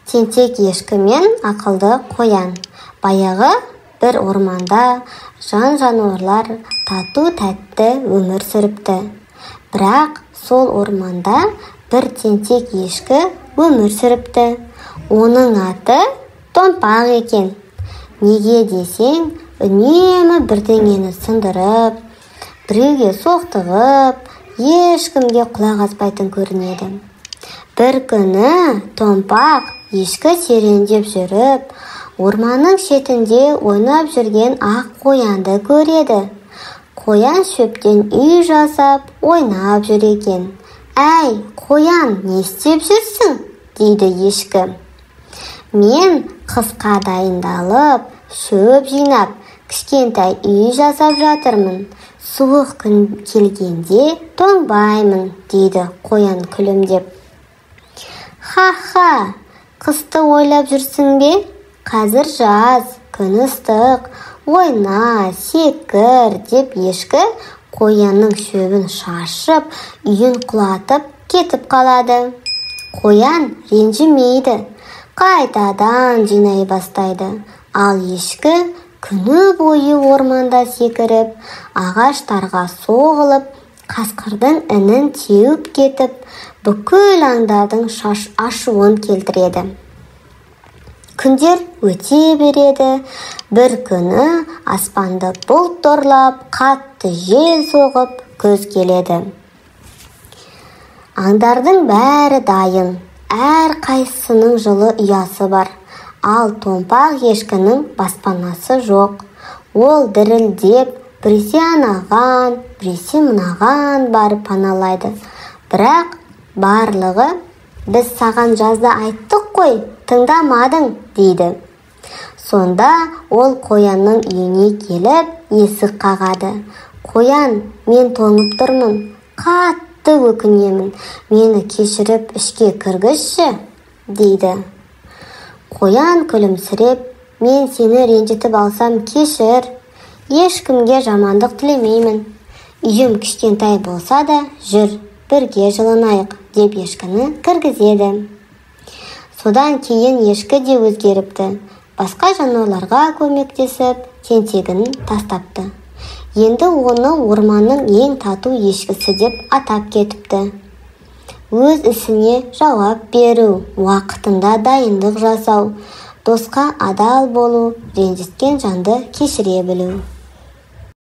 Тентек ешкі мен ақылды қоян. Баяғы бір орманда жан-жануарлар тату-тәтті өмір сүріпті. Бірақ сол орманда бір тентек ешкі өмір сүріпті. Оның аты Томпақ екен. Неге десең, үнемі бірдеңені сындырып, біреуге соқтығып, ешкімге құлақ аспайтын көрінеді. Бір күні Томпақ ешкі серуендеп жүріп, орманның шетінде ойнап жүрген ақ қоянды көреді. Қоян шөптен үй жасап, ойнап жүр екен. «Әй, қоян, не істеп жүрсің?» дейді ешкі. «Мен қысқа дайындалып, шөп жинап, кішкентай үй жасап жатырмын. Суық күн келгенде тоңбаймын», дейді қоян күлімдеп. «Ха-ха, қысты ойлап жүрсің бе? Қазір жаз, күн ыстық, ойна, секір», деп ешкі қоянның шөбін шашып, үйін құлатып кетіп қалады. Қоян ренжімейді, қайтадан жинай бастайды. Ал ешкі күні бойы орманда секіріп, ағаштарға соғылып, қасқырдың інін теуіп кетіп, бүкіл аңдардың ашуын келтіреді. Күндер өте береді. Бір күні аспанды бұлт торлап, қатты жел соғып, күз келеді. Аңдардың бәрі дайын, әр қайсының жылы ұясы бар. Ал Томпақ ешкінің баспанасы жоқ. Ол дірілдеп, біресе анаған, біресе мынаған барып паналайды. Бірақ барлығы: «Біз саған жазда айттық қой, тыңдамадың», дейді. Сонда ол қоянның үйіне келіп, есік қағады. «Қоян, мен тоңып тұрмын, қатты өкінемін, мені кешіріп ішке кіргізші», дейді. Қоян күлімсіреп: «Мен сені ренжітіп алсам кешір, ешкімге жамандық тілемеймін. Үйім кішкентай болса да, жүр, бірге жылынайық», деп ешкіні кіргізеді. Содан кейін ешкі де өзгеріпті. Басқа жануарларға көмектесіп, тентегін тастапты. Енді оны орманның ең тату ешкісі деп атап кетіпті. Өз ісіне жауап беру, уақытында дайындық жасау, досқа адал болу, ренжіткен жанды кешіре білу.